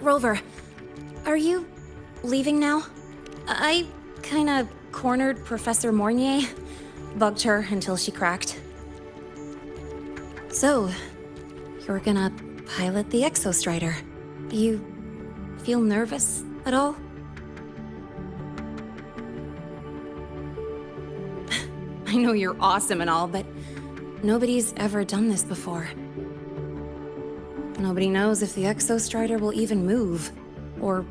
Rover, are you leaving now? I kinda cornered Professor Mornier, bugged her until she cracked. So, you're gonna pilot the Exostrider. You feel nervous at all? I know you're awesome and all, but nobody's ever done this before. Nobody knows if the Exostrider will even move, or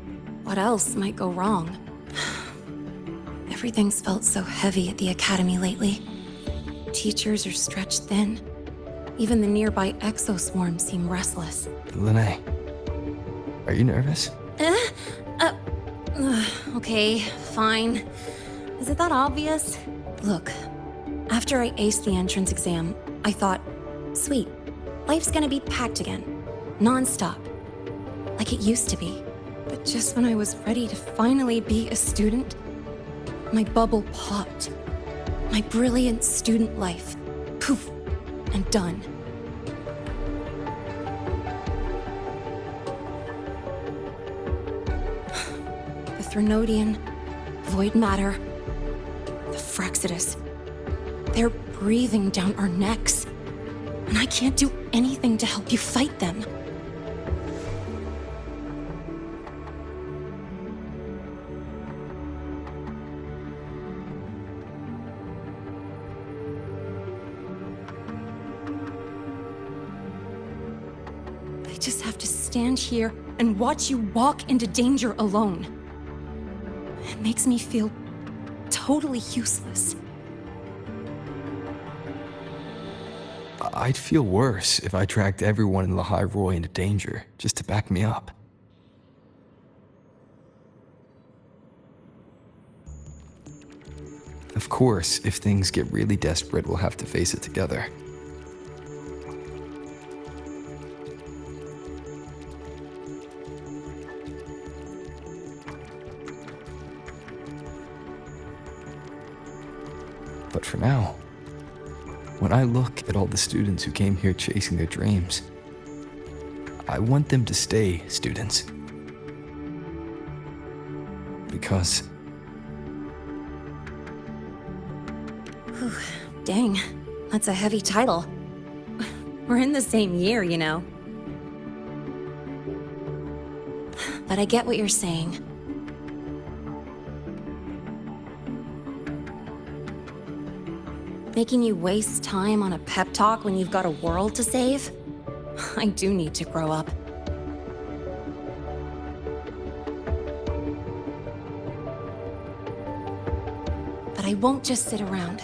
what else might go wrong. Everything's felt so heavy at the Academy lately. Teachers are stretched thin. Even the nearby exoswarms seem restless. Lene, are you nervous? Okay, fine. Is it that obvious? Look, after I aced the entrance exam, I thought, sweet, life's gonna be packed again. Non-stop. Like it used to be. But just when I was ready to finally be a student, my bubble popped. My brilliant student life. Poof. And done. The Threnodian, void matter, the Frexidus. They're breathing down our necks. And I can't do anything to help you fight them. I just have to stand here and watch you walk into danger alone. It makes me feel totally useless. I'd feel worse if I dragged everyone in Lehigh Roy into danger, just to back me up. Of course, if things get really desperate, we'll have to face it together. But for now, when I look at all the students who came here chasing their dreams, I want them to stay students. Because... Whew, dang, that's a heavy title. We're in the same year, you know. But I get what you're saying. Making you waste time on a pep talk when you've got a world to save? I do need to grow up. But I won't just sit around.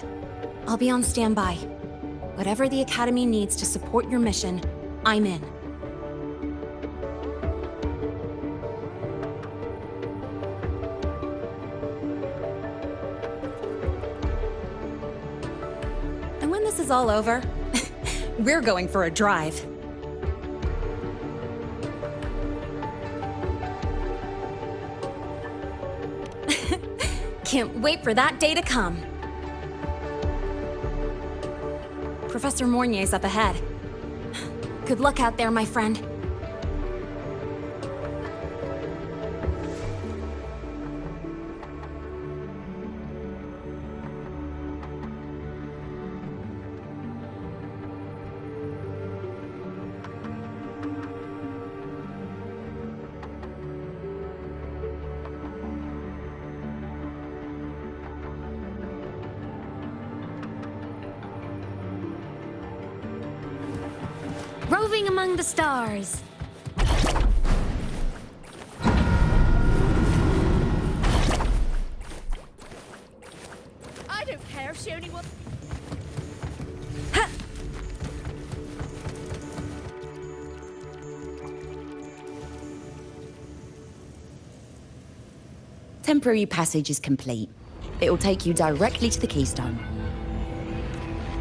I'll be on standby. Whatever the Academy needs to support your mission, I'm in. And when this is all over, we're going for a drive. Can't wait for that day to come. Professor Mornier's up ahead. Good luck out there, my friend. Roving among the stars. I don't care if she only wants... Temporary passage is complete. It'll take you directly to the Keystone.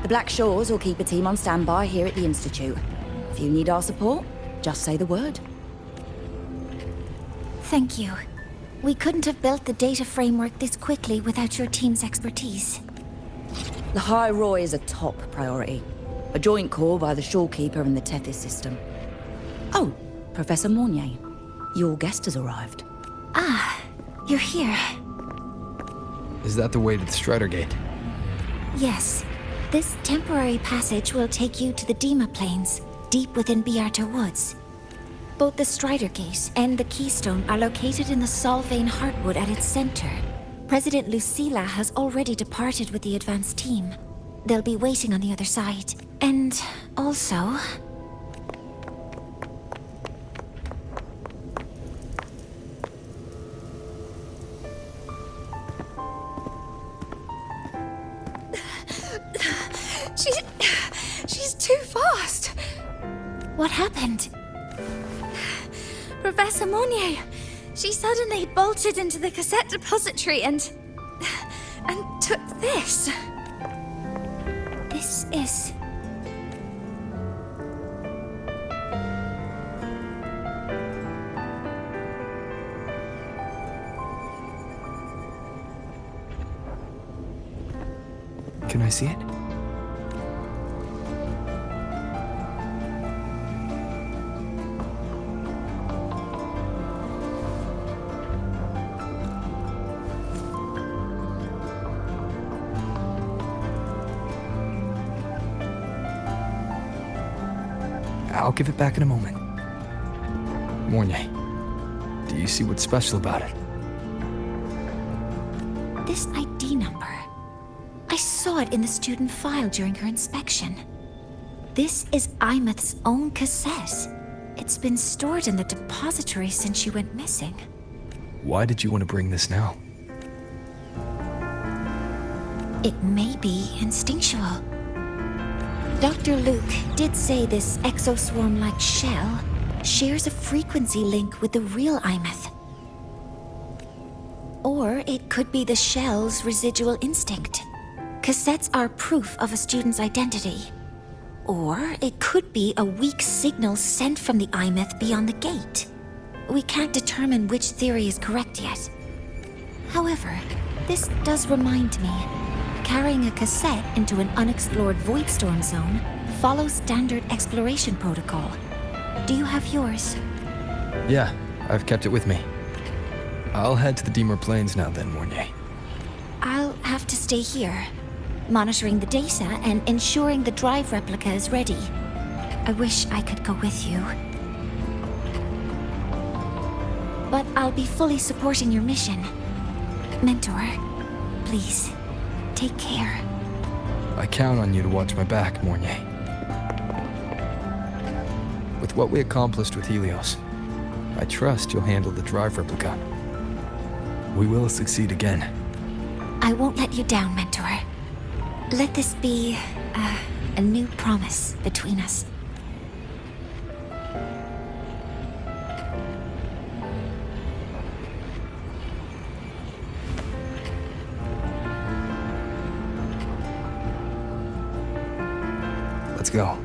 The Black Shores will keep a team on standby here at the Institute. If you need our support, just say the word. Thank you. We couldn't have built the data framework this quickly without your team's expertise. Lehigh Roy is a top priority. A joint call by the Shorekeeper and the Tethys system. Oh, Professor Mornier. Your guest has arrived. You're here. Is that the way to the Strider Gate? Yes. This temporary passage will take you to the Dima Plains, deep within Bearter Woods. Both the Strider Gate and the Keystone are located in the Solvane Heartwood at its center. President Lucilla has already departed with the advance team. They'll be waiting on the other side. And also... She's too fast. What happened? Professor Monnier, she suddenly bolted into the cassette depository and took this. This is... Can I see it? I'll give it back in a moment. Mornier, do you see what's special about it? This ID number. I saw it in the student file during her inspection. This is Imeth's own cassette. It's been stored in the depository since she went missing. Why did you want to bring this now? It may be instinctual. Dr. Luke did say this exoswarm-like shell shares a frequency link with the real Imeth. Or it could be the shell's residual instinct. Cassettes are proof of a student's identity. Or it could be a weak signal sent from the Imeth beyond the gate. We can't determine which theory is correct yet. However, this does remind me. Carrying a cassette into an unexplored Voidstorm zone follows standard exploration protocol. Do you have yours? Yeah, I've kept it with me. I'll head to the Deemer Plains now then, Mornier. I'll have to stay here, monitoring the data and ensuring the drive replica is ready. I wish I could go with you. But I'll be fully supporting your mission. Mentor, please, take care. I count on you to watch my back, Mornier. With what we accomplished with Helios, I trust you'll handle the drive replica. We will succeed again. I won't let you down, Mentor. Let this be a new promise between us. Let's go.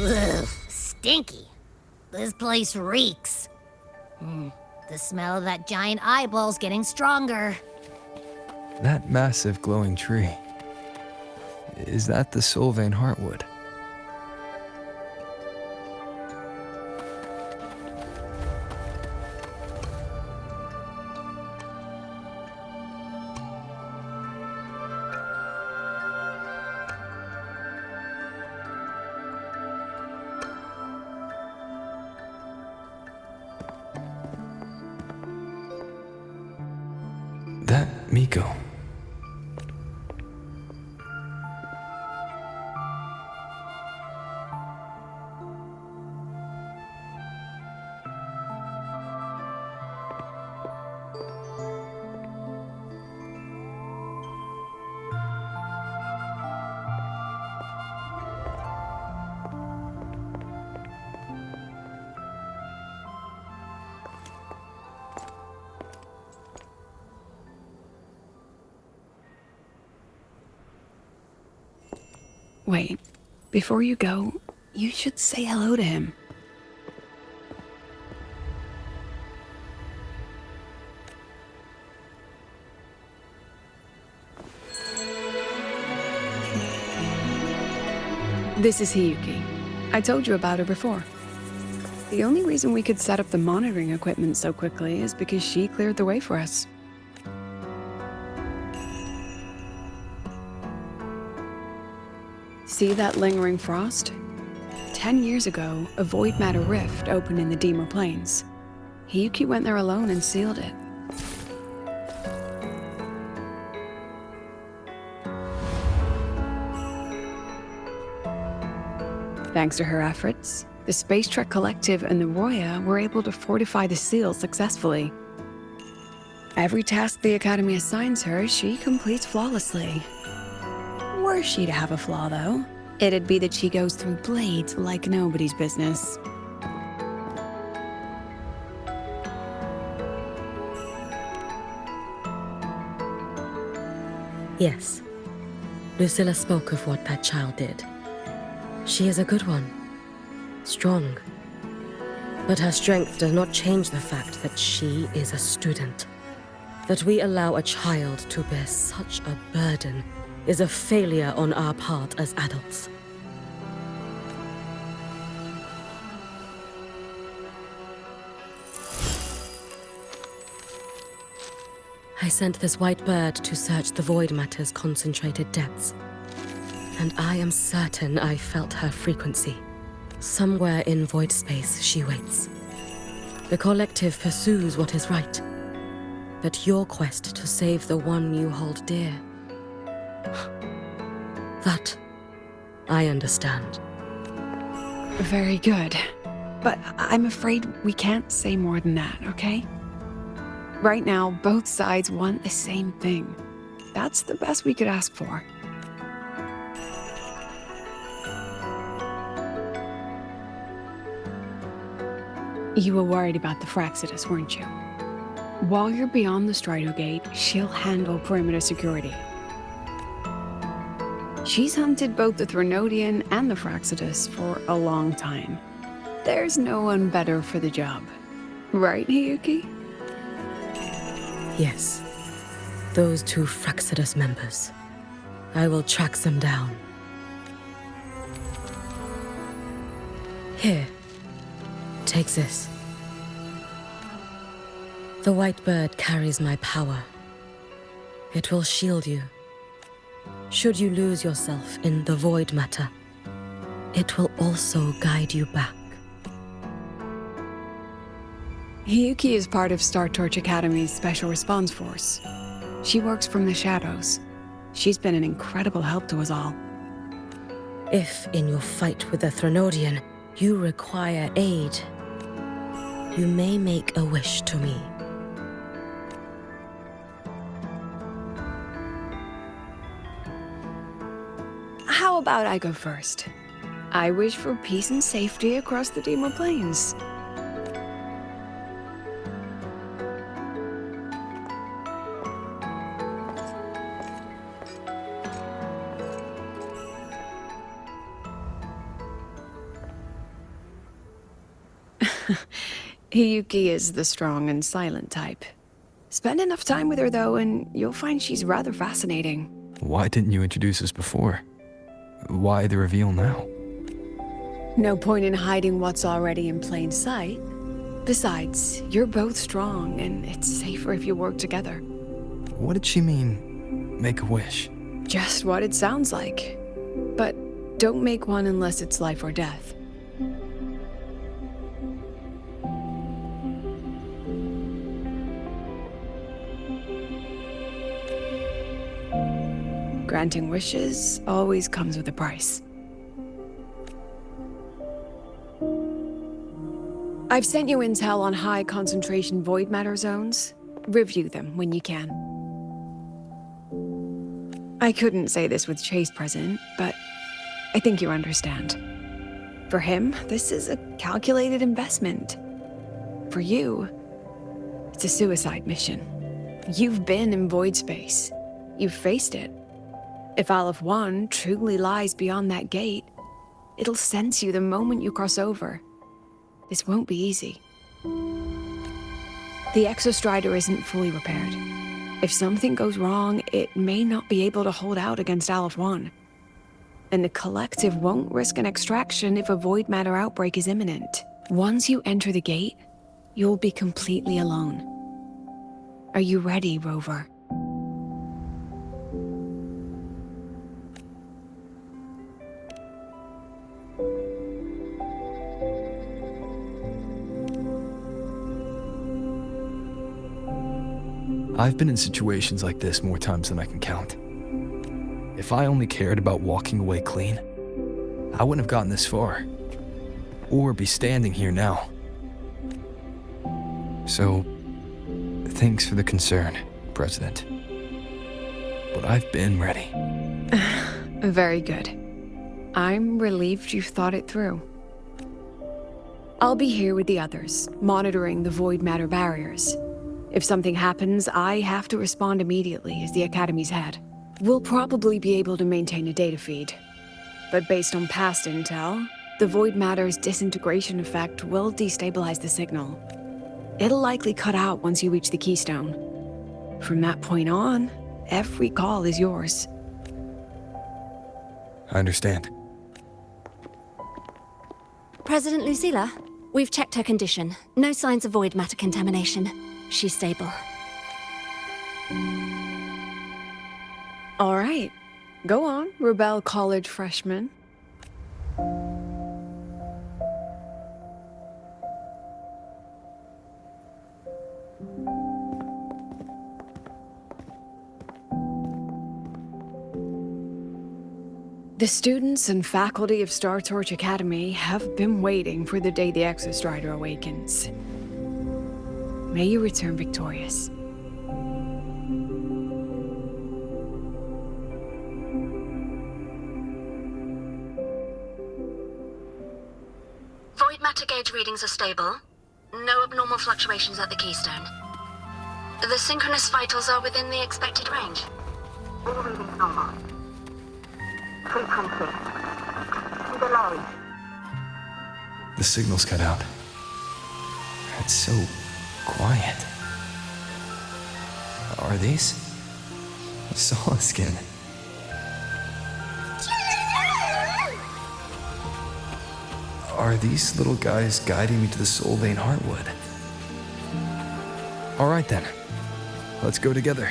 Ugh, stinky. This place reeks. The smell of that giant eyeball's getting stronger. That massive glowing tree. Is that the Solvane Heartwood? That Miko. Wait, before you go, you should say hello to him. This is Hiyuki. I told you about her before. The only reason we could set up the monitoring equipment so quickly is because she cleared the way for us. See that lingering frost? 10 years ago, a void matter rift opened in the Deemer Plains. Hiyuki went there alone and sealed it. Thanks to her efforts, the Space Trek Collective and the Roya were able to fortify the seal successfully. Every task the Academy assigns her, she completes flawlessly. Were she to have a flaw, though, it'd be that she goes through blades like nobody's business. Yes. Lucilla spoke of what that child did. She is a good one. Strong. But her strength does not change the fact that she is a student. That we allow a child to bear such a burden is a failure on our part as adults. I sent this white bird to search the void matter's concentrated depths. And I am certain I felt her frequency. Somewhere in void space, she waits. The collective pursues what is right. But your quest to save the one you hold dear... that, I understand. Very good. But I'm afraid we can't say more than that, okay? Right now, both sides want the same thing. That's the best we could ask for. You were worried about the Fraxidus, weren't you? While you're beyond the Strido Gate, she'll handle perimeter security. She's hunted both the Threnodian and the Fraxidus for a long time. There's no one better for the job. Right, Hiyuki? Yes. Those two Fraxidus members. I will track them down. Here. Take this. The white bird carries my power. It will shield you. Should you lose yourself in the void matter, it will also guide you back. Hiyuki is part of Star Torch Academy's Special Response Force. She works from the shadows. She's been an incredible help to us all. If, in your fight with the Threnodian, you require aid, you may make a wish to me. How about I go first? I wish for peace and safety across the Deemer Plains. Hiyuki is the strong and silent type. Spend enough time with her, though, and you'll find she's rather fascinating. Why didn't you introduce us before? Why the reveal now? No point in hiding what's already in plain sight. Besides, you're both strong, and it's safer if you work together. What did she mean, make a wish? Just what it sounds like. But don't make one unless it's life or death. Granting wishes always comes with a price. I've sent you intel on high concentration void matter zones. Review them when you can. I couldn't say this with Chase present, but I think you understand. For him, this is a calculated investment. For you, it's a suicide mission. You've been in void space. You've faced it. If Aleph 1 truly lies beyond that gate, it'll sense you the moment you cross over. This won't be easy. The Exostrider isn't fully repaired. If something goes wrong, it may not be able to hold out against Aleph 1. And the Collective won't risk an extraction if a void matter outbreak is imminent. Once you enter the gate, you'll be completely alone. Are you ready, Rover? I've been in situations like this more times than I can count. If I only cared about walking away clean, I wouldn't have gotten this far, or be standing here now. So, thanks for the concern, President. But I've been ready. Very good. I'm relieved you've thought it through. I'll be here with the others, monitoring the void matter barriers. If something happens, I have to respond immediately as the Academy's head. We'll probably be able to maintain a data feed. But based on past intel, the void matter's disintegration effect will destabilize the signal. It'll likely cut out once you reach the keystone. From that point on, every call is yours. I understand. President Lucilla, we've checked her condition. No signs of void matter contamination. She's stable. All right. Go on, Rebel College freshman. The students and faculty of Star Torch Academy have been waiting for the day the Exostrider awakens. May you return victorious. Void matter gauge readings are stable. No abnormal fluctuations at the keystone. The synchronous vitals are within the expected range. All readings normal. Frequency. Delay. The signal's cut out. It's so quiet. Are these? Solace skin. Are these little guys guiding me to the Soul Vein Heartwood? All right then. Let's go together.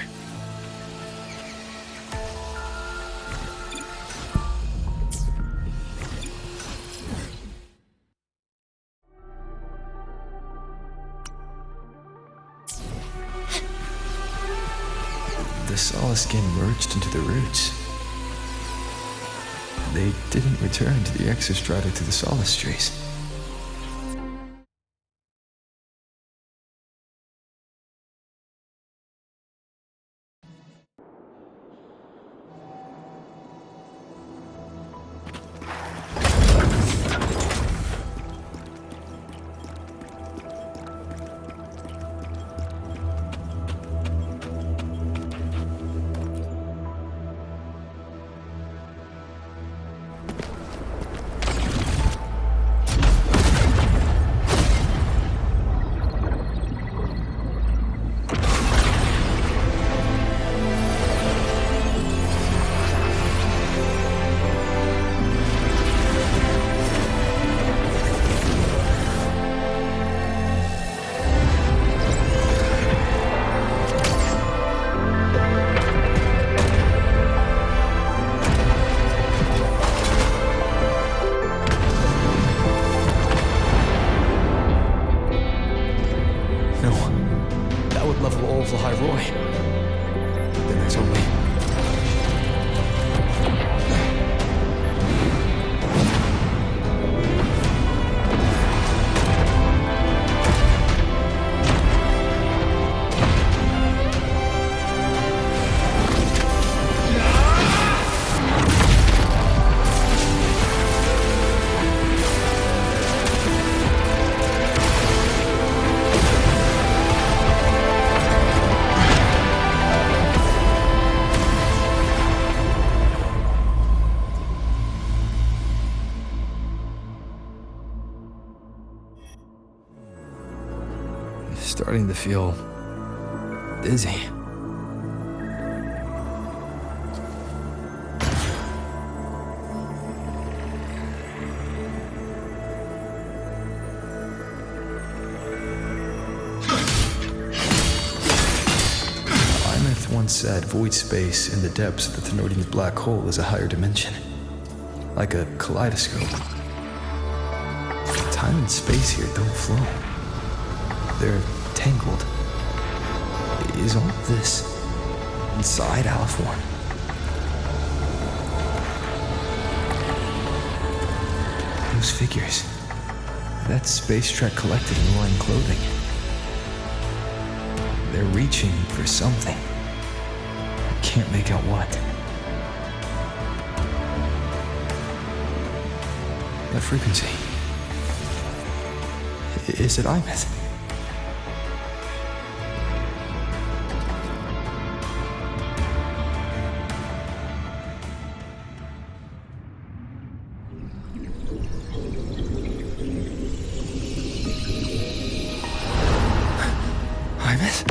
The Solace skin merged into the roots. They didn't return to the Exostrata to the Solace trees. starting to feel dizzy. Once said void space in the depths of the Thenodian's black hole is a higher dimension, like a kaleidoscope. Time and space here don't flow. They're tangled. Is all of this inside Aliforn? Those figures. That Space Trek Collective wearing clothing. They're reaching for something. Can't make out what. That frequency. Is it Imeth? Imeth?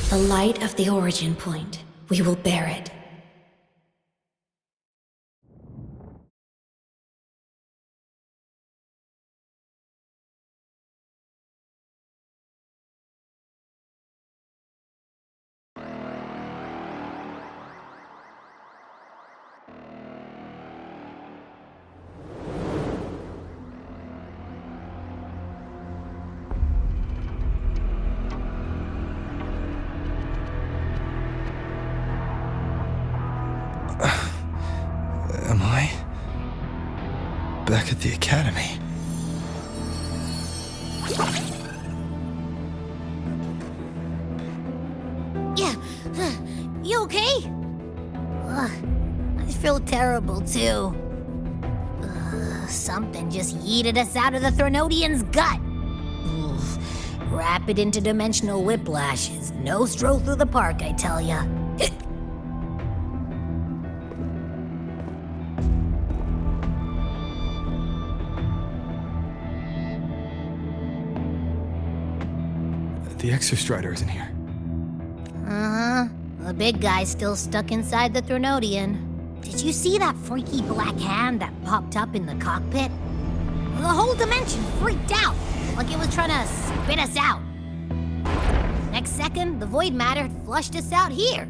The light of the origin point. We will bear it. Am I back at the academy? Yeah, you okay? I feel terrible too. Something just yeeted us out of the Thenodian's gut. Rapid interdimensional whiplash is no stroll through the park, I tell ya. The Exostrider isn't here. Uh-huh. The big guy's still stuck inside the Thenodian. Did you see that freaky black hand that popped up in the cockpit? The whole dimension freaked out, like it was trying to spit us out. Next second, the void matter flushed us out here.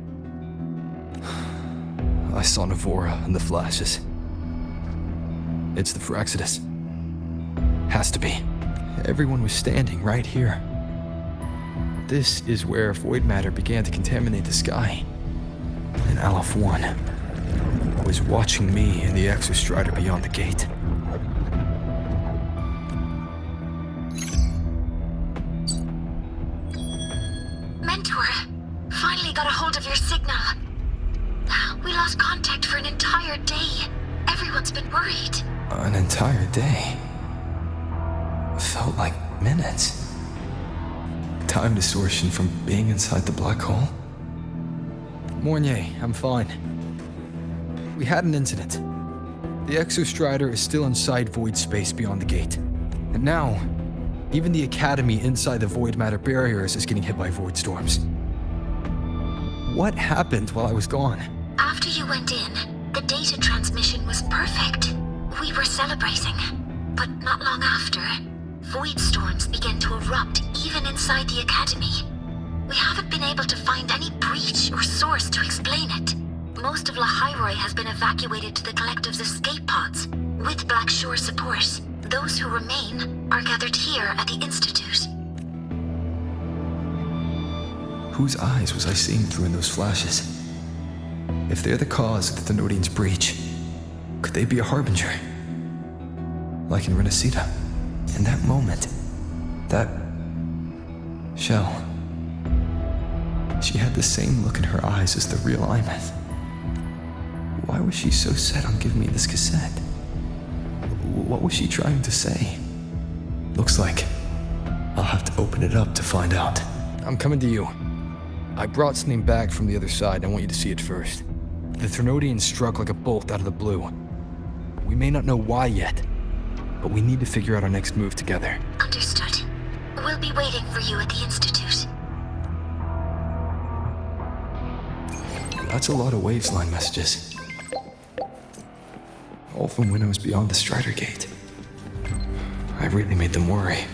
I saw Navora in the flashes. It's the Phraxidus. Has to be. Everyone was standing right here. This is where void matter began to contaminate the sky. And Aleph 1 was watching me and the Exostrider beyond the gate. Mentor, finally got a hold of your signal. We lost contact for an entire day. Everyone's been worried. An entire day. Felt like minutes. time distortion from being inside the black hole? Mornier, I'm fine. We had an incident. The Exostrider is still inside void space beyond the gate. And now, even the Academy inside the void matter barriers is getting hit by void storms. What happened while I was gone? After you went in, the data transmission was perfect. We were celebrating. But not long after, void storms began to erupt even inside the Academy. We haven't been able to find any breach or source to explain it. Most of La Hyroi has been evacuated to the Collective's escape pods, with Black Shore support. Those who remain are gathered here at the Institute. Whose eyes was I seeing through in those flashes? If they're the cause of the Thenodian's breach, could they be a harbinger? Like in Renacita? In that moment, that shell, she had the same look in her eyes as the real Imeth. Why was she so set on giving me this cassette? What was she trying to say? Looks like I'll have to open it up to find out. I'm coming to you. I brought something back from the other side. I want you to see it first. The Thenodian struck like a bolt out of the blue. We may not know why yet, but we need to figure out our next move together. Understood. We'll be waiting for you at the Institute. That's a lot of Waveline messages. All from when I was beyond the Strider Gate. I really made them worry.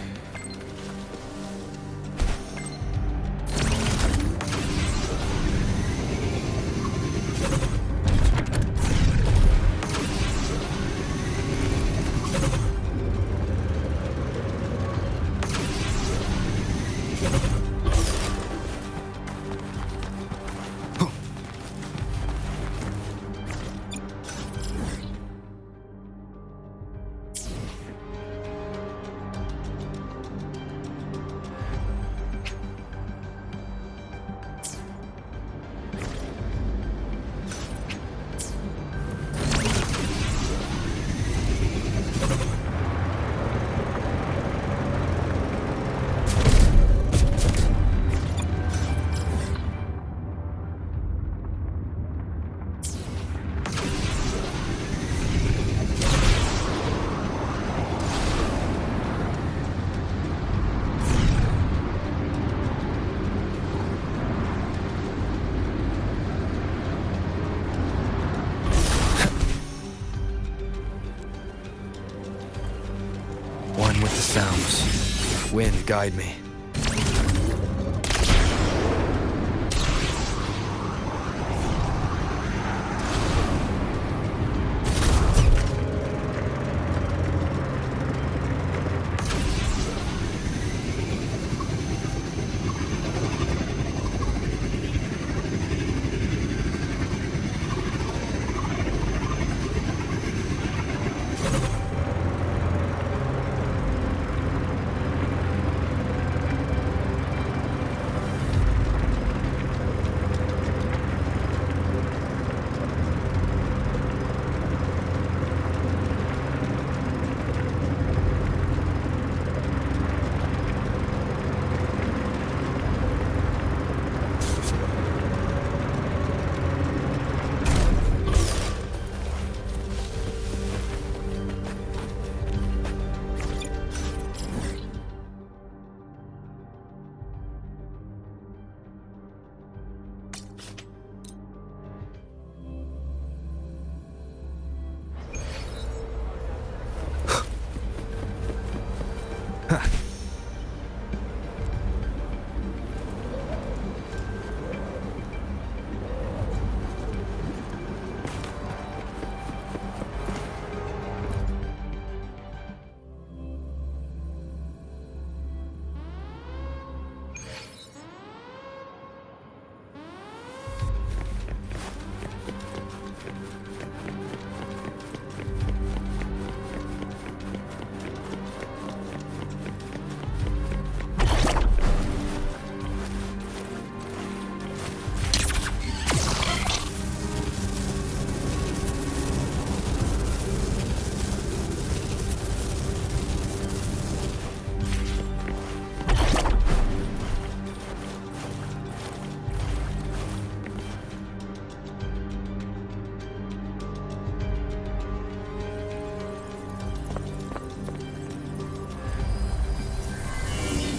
One with the sounds. Wind, guide me.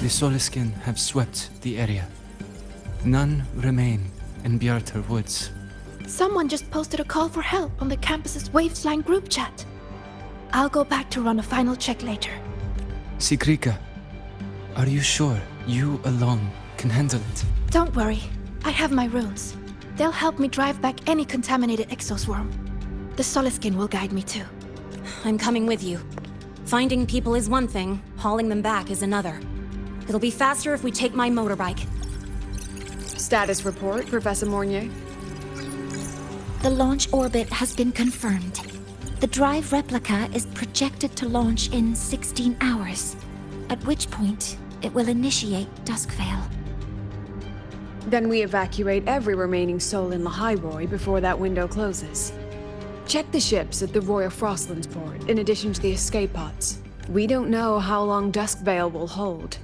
The Soliskin have swept the area. None remain in Bjartar Woods. Someone just posted a call for help on the campus's Wavesline group chat. I'll go back to run a final check later. Sigrika, are you sure you alone can handle it? Don't worry, I have my runes. They'll help me drive back any contaminated exoswarm. The Soliskin will guide me too. I'm coming with you. Finding people is one thing, hauling them back is another. It'll be faster if we take my motorbike. Status report, Professor Mornier. The launch orbit has been confirmed. The drive replica is projected to launch in 16 hours, at which point it will initiate Duskvale. Then we evacuate every remaining soul in Lahairoi before that window closes. Check the ships at the Royal Frostlands port, in addition to the escape pods. We don't know how long Duskvale will hold.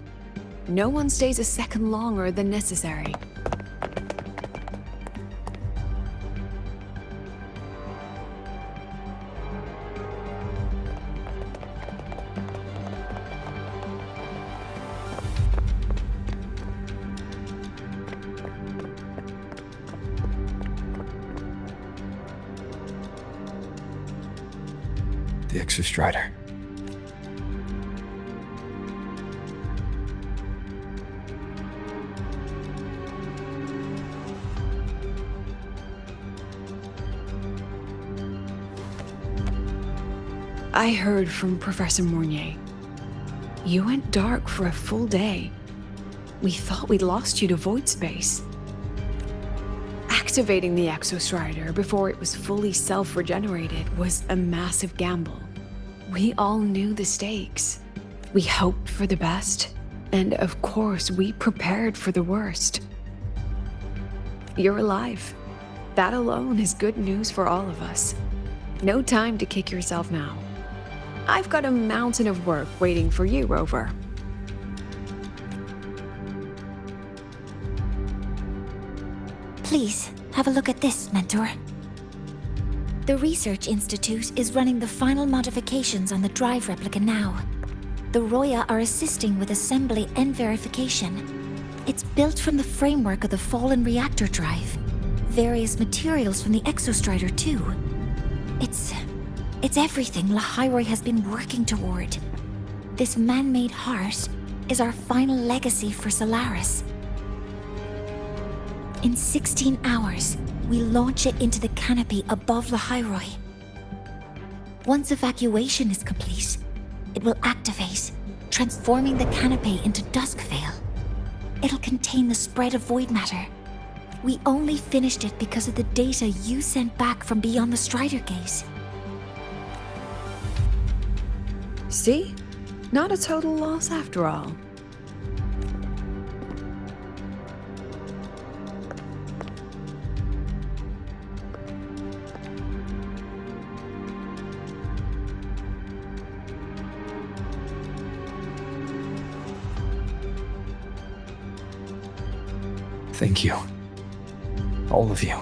No one stays a second longer than necessary. The Exostrider. I heard from Professor Mornier. You went dark for a full day. We thought we'd lost you to void space. Activating the Exostrider before it was fully self-regenerated was a massive gamble. We all knew the stakes. We hoped for the best, and of course we prepared for the worst. You're alive. That alone is good news for all of us. No time to kick yourself now. I've got a mountain of work waiting for you, Rover. Please, have a look at this, Mentor. The Research Institute is running the final modifications on the drive replica now. The Roya are assisting with assembly and verification. It's built from the framework of the fallen reactor drive. Various materials from the Exostrider, too. It's everything Lahairoi has been working toward. This man-made heart is our final legacy for Solaris. In 16 hours, we launch it into the canopy above Lahairoi. Once evacuation is complete, it will activate, transforming the canopy into Duskvale. It'll contain the spread of void matter. We only finished it because of the data you sent back from beyond the Strider Gate. See? Not a total loss after all. Thank you. All of you.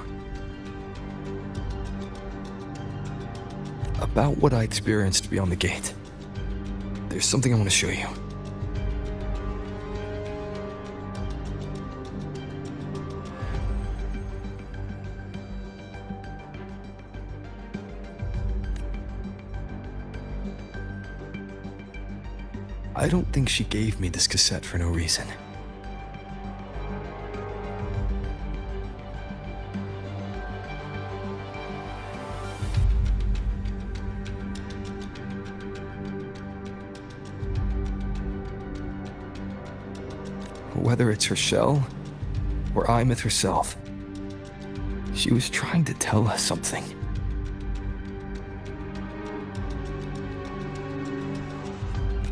About what I experienced beyond the gate. There's something I want to show you. I don't think she gave me this cassette for no reason. Whether it's her shell, or Imeth herself, she was trying to tell us something.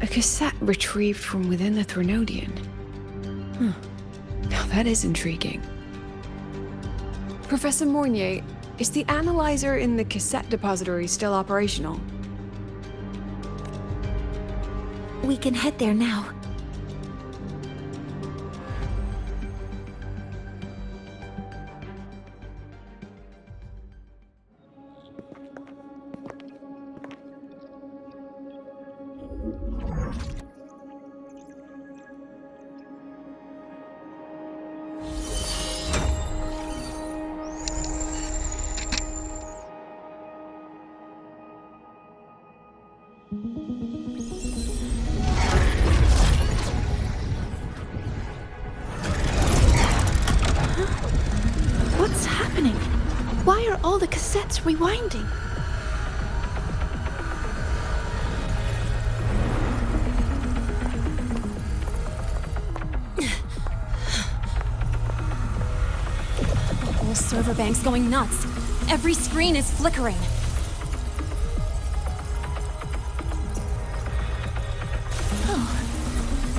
A cassette retrieved from within the Threnodian. Now that is intriguing. Professor Mornier, is the analyzer in the cassette depository still operational? We can head there now. rewinding. The whole server bank's going nuts. Every screen is flickering.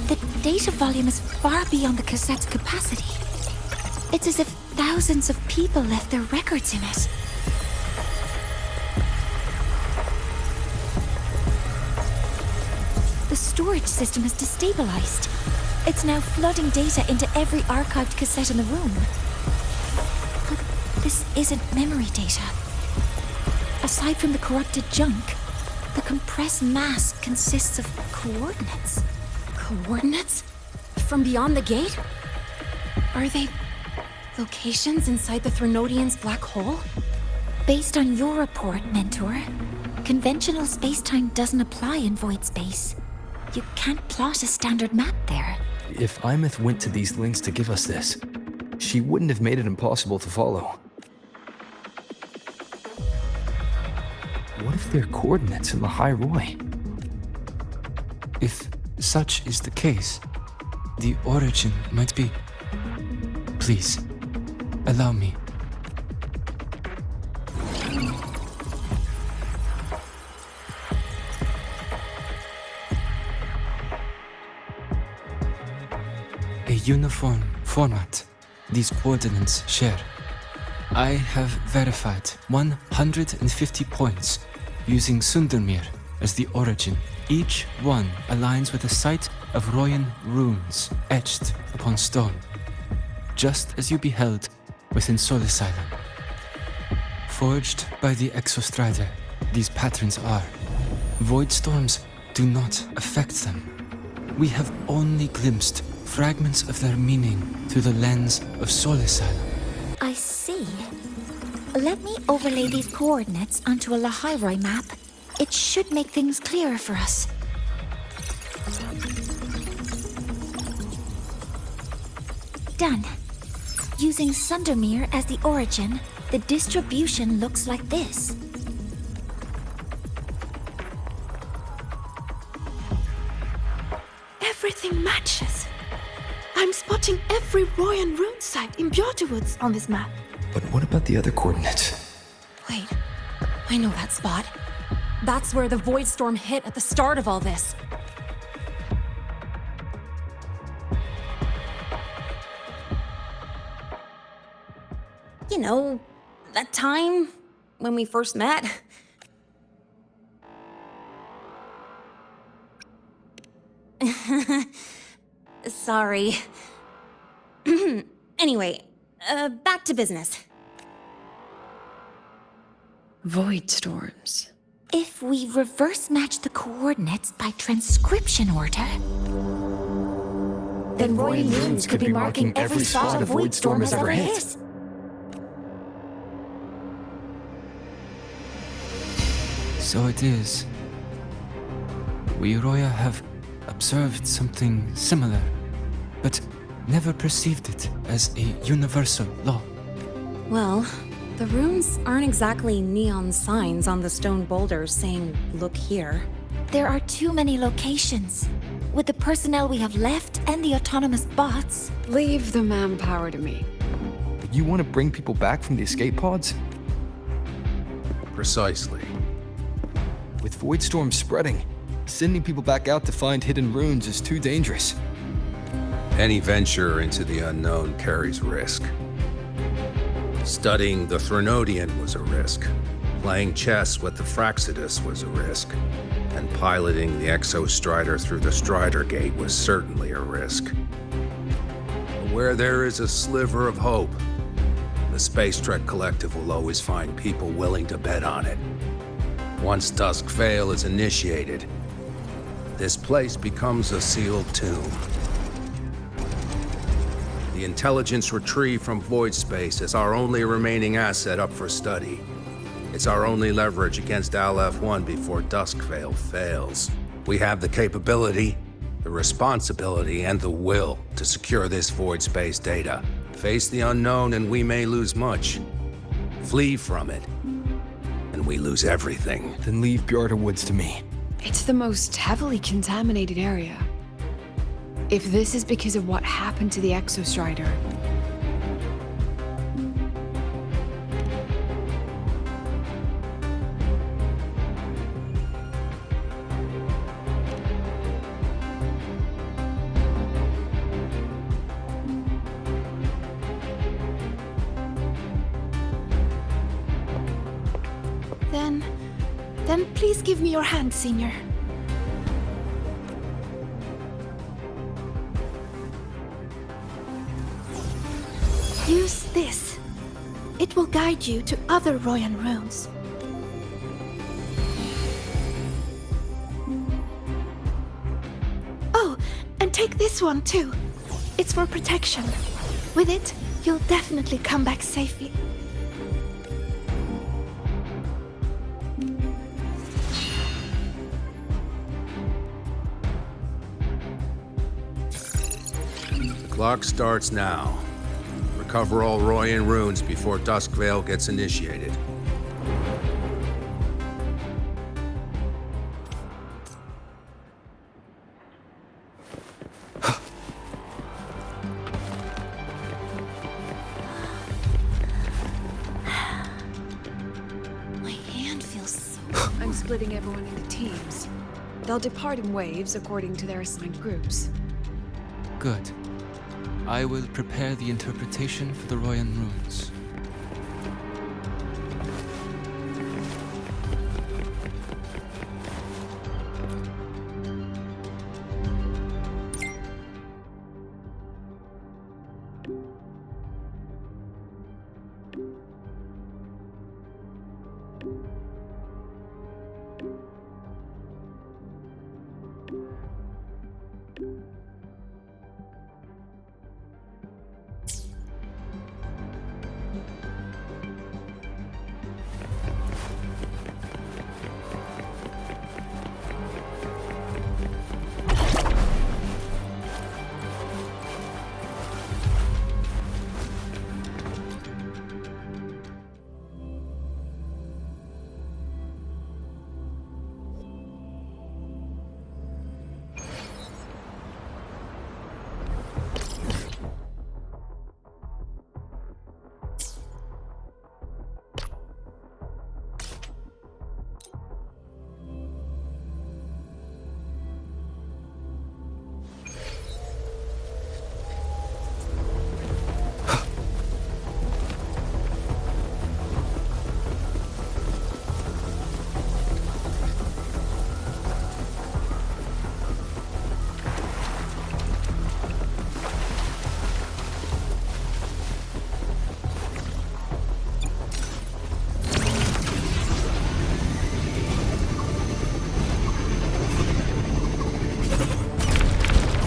The data volume is far beyond the cassette's capacity. It's as if thousands of people left their records in it. The storage system is destabilized. It's now flooding data into every archived cassette in the room. But this isn't memory data. Aside from the corrupted junk, the compressed mass consists of coordinates. Coordinates? From beyond the gate? Are they locations inside the Threnodian's black hole? Based on your report, Mentor, conventional space-time doesn't apply in void space. You can't plot a standard map there. If Imeth went to these links to give us this, she wouldn't have made it impossible to follow. What if they're coordinates in the High Roy? If such is the case, the origin might be... Please, allow me. A uniform format these coordinates share. I have verified 150 points using Sundermere as the origin. Each one aligns with a site of Royan runes etched upon stone, just as you beheld within Soul Asylum. Forged by the Exostrider, these patterns are. Void storms do not affect them. We have only glimpsed fragments of their meaning through the lens of Soul Asylum. I see. Let me overlay these coordinates onto a Lahairoi map. It should make things clearer for us. Done. Using Sundermere as the origin, the distribution looks like this. Everything matches. I'm spotting every Royan rune site in Bjorterwoods on this map. But what about the other coordinates? Wait, I know that spot. That's where the Void Storm hit at the start of all this. You know, that time when we first met. Sorry. Anyway, back to business. Void storms. If we reverse match the coordinates by transcription order, then Royan runes could be marking every spot a Void Storm has ever hit. So it is. We Roya have observed something similar, but never perceived it as a universal law. Well, the runes aren't exactly neon signs on the stone boulders saying, "Look here." There are too many locations. With the personnel we have left and the autonomous bots, Leave the manpower to me. You want to bring people back from the escape pods? Precisely. With Void Storm spreading, sending people back out to find hidden runes is too dangerous. Any venture into the unknown carries risk. Studying the Threnodian was a risk. Playing chess with the Fraxidus was a risk. And piloting the Exostrider through the Strider Gate was certainly a risk. But where there is a sliver of hope, the Space Trek Collective will always find people willing to bet on it. Once Dusk Vale is initiated, this place becomes a sealed tomb. The intelligence retrieved from void space is our only remaining asset up for study. It's our only leverage against Aleph-1 before Dusk Vale fails. We have the capability, the responsibility, and the will to secure this void space data. Face the unknown and we may lose much. Flee from it, and we lose everything. Then leave Bjarta Woods to me. It's the most heavily contaminated area. If this is because of what happened to the Exostrider, then please give me your hand, Senior. Use this. It will guide you to other Royan runes. Oh, and take this one too. It's for protection. With it, you'll definitely come back safely. The clock starts now. Recover all Royan runes before Duskvale gets initiated. My hand feels so... I'm splitting everyone into teams. They'll depart in waves according to their assigned groups. Good. I will prepare the interpretation for the Royan runes.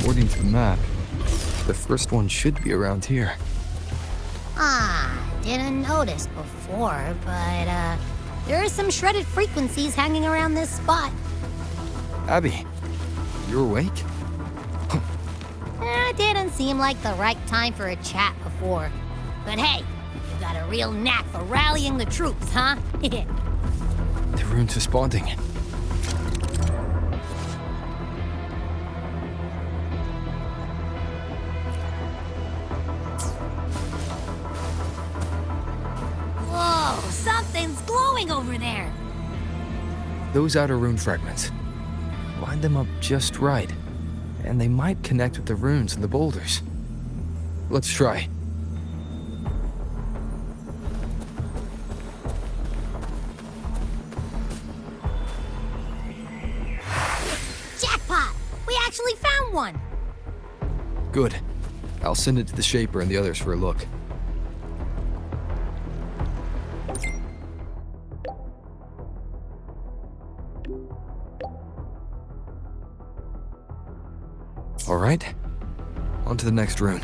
According to the map, the first one should be around here. Didn't notice before, but, there are some shredded frequencies hanging around this spot. Abby, you're awake? Didn't seem like the right time for a chat before. But hey, you got a real knack for rallying the troops, huh? The rune's responding. Whoa, something's glowing over there. Those outer rune fragments. Line them up just right, and they might connect with the runes and the boulders. Let's try. Jackpot! We actually found one! Good. I'll send it to the Shaper and the others for a look. All right, on to the next rune.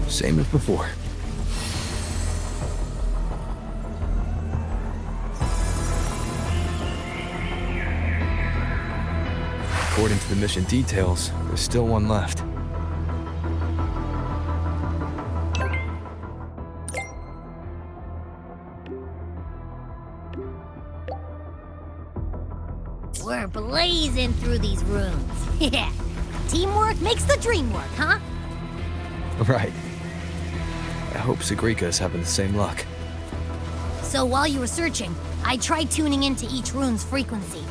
Same as before. According to the mission details, there's still one left. We're blazing through these rooms. Yeah. Teamwork makes the dream work, huh? Right. I hope Sagrika's having the same luck. So while you were searching, I tried tuning into each rune's frequency.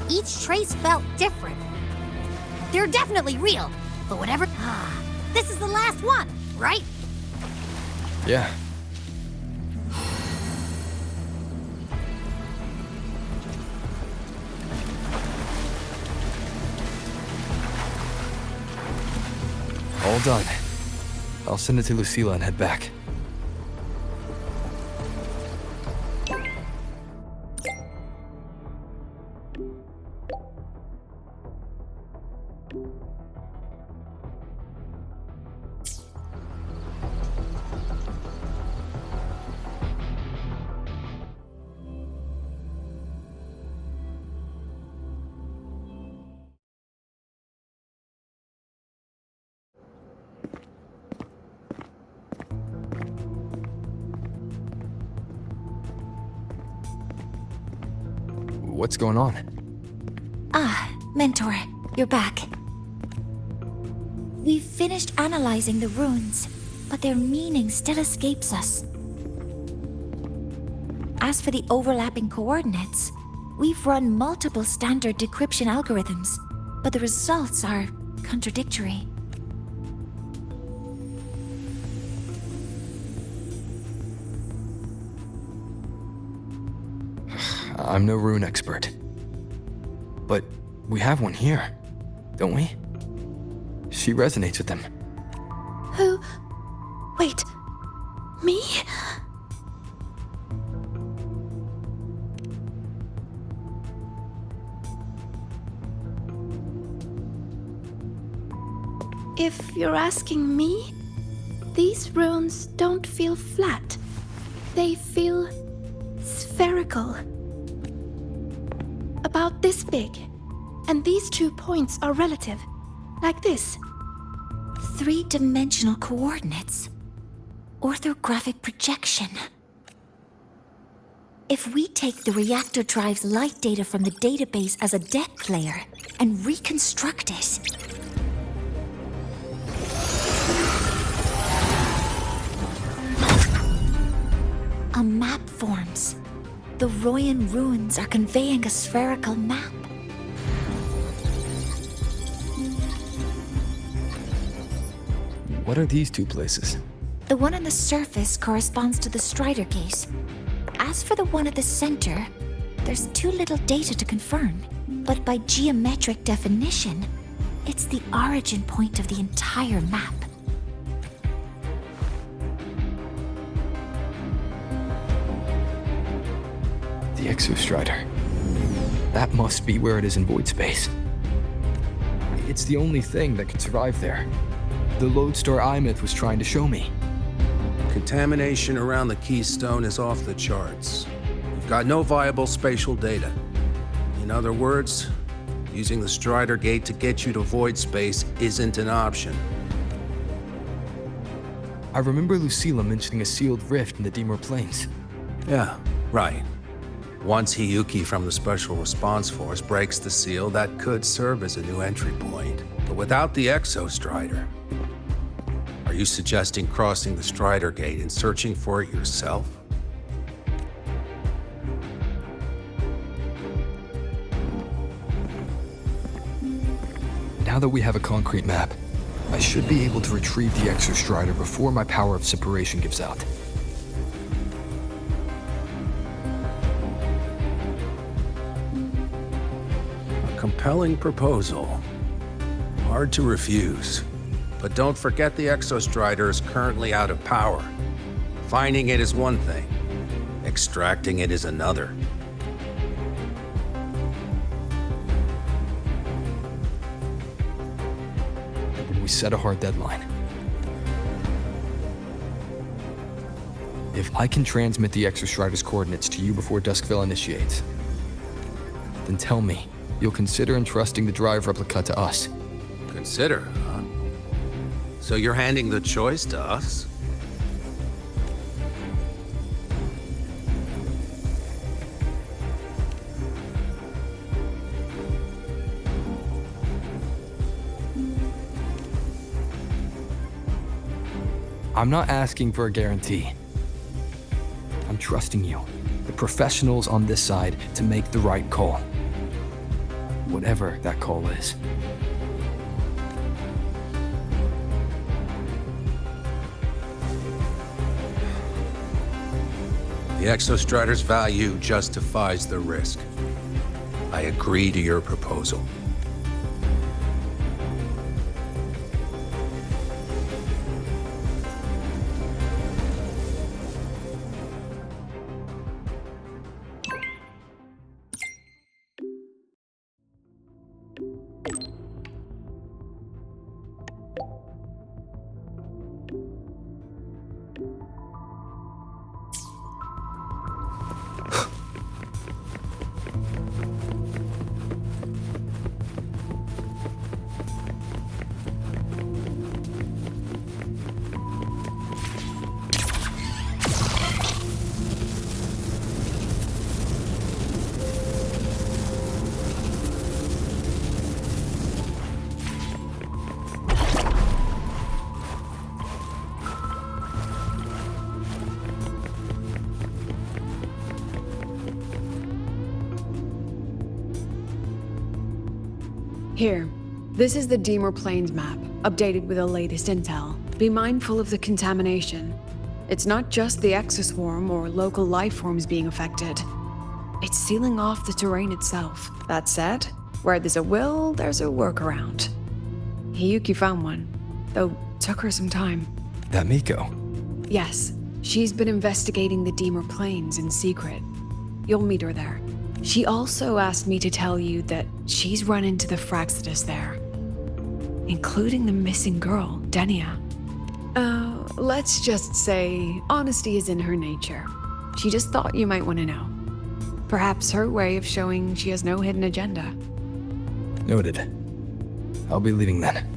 Each trace felt different. They're definitely real, but whatever. This is the last one, right? Yeah. All done. I'll send it to Lucilla and head back. What's going on? Mentor, you're back. We've finished analyzing the runes, but their meaning still escapes us. As for the overlapping coordinates, we've run multiple standard decryption algorithms, but the results are contradictory. I'm no rune expert. But we have one here, don't we? She resonates with them. Who? Wait. Me? If you're asking me, these runes don't feel flat. They feel spherical. About this big. And these 2 points are relative. Like this. 3-dimensional coordinates. Orthographic projection. If we take the reactor drive's light data from the database as a deck layer and reconstruct it, a map forms. The Royan runes are conveying a spherical map. What are these 2 places? The one on the surface corresponds to the Strider Gate. As for the one at the center, there's too little data to confirm. But by geometric definition, it's the origin point of the entire map. The Exostrider. That must be where it is in void space. It's the only thing that could survive there. The Lodestar Imyth was trying to show me. Contamination around the keystone is off the charts. We've got no viable spatial data. In other words, using the Strider Gate to get you to void space isn't an option. I remember Lucilla mentioning a sealed rift in the Dimor Plains. Yeah, right. Once Hiyuki from the Special Response Force breaks the seal, that could serve as a new entry point. But without the Exostrider, are you suggesting crossing the Strider Gate and searching for it yourself? Now that we have a concrete map, I should be able to retrieve the Exostrider before my power of separation gives out. Compelling proposal. Hard to refuse. But don't forget the Exostrider is currently out of power. Finding it is one thing. Extracting it is another. And we set a hard deadline. If I can transmit the Exostrider's coordinates to you before Duskville initiates, then tell me, you'll consider entrusting the drive replica to us. Consider, huh? So you're handing the choice to us? I'm not asking for a guarantee. I'm trusting you, the professionals on this side, to make the right call. Whatever that call is. The Exostrider's value justifies the risk. I agree to your proposal. Here, this is the Deemer Plains map, updated with the latest intel. Be mindful of the contamination. It's not just the exoswarm or local life forms being affected. It's sealing off the terrain itself. That said, where there's a will, there's a workaround. Hiyuki found one, though took her some time. That Miko? Yes, she's been investigating the Deemer Plains in secret. You'll meet her there. She also asked me to tell you that she's run into the Fraxidus there, including the missing girl, Denia. Let's just say honesty is in her nature. She just thought you might want to know. Perhaps her way of showing she has no hidden agenda. Noted. I'll be leaving then.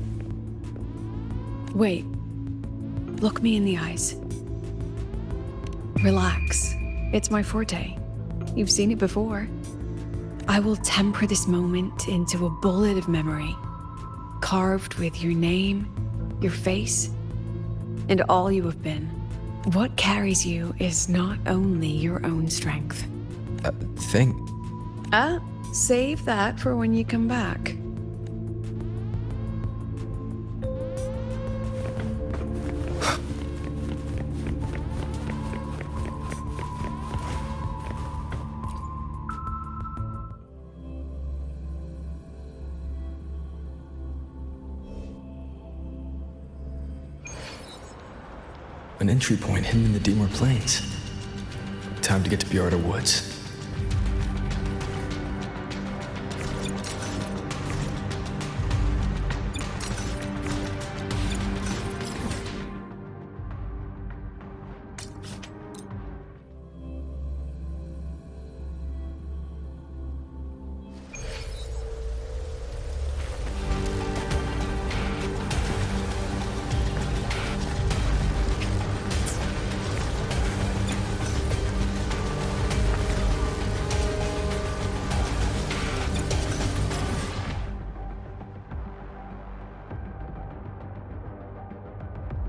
Wait. Look me in the eyes. Relax. It's my forte. You've seen it before. I will temper this moment into a bullet of memory, carved with your name, your face, and all you have been. What carries you is not only your own strength. Thing? Save that for when you come back. An entry point hidden in the Deemer Plains. Time to get to Bjarda Woods.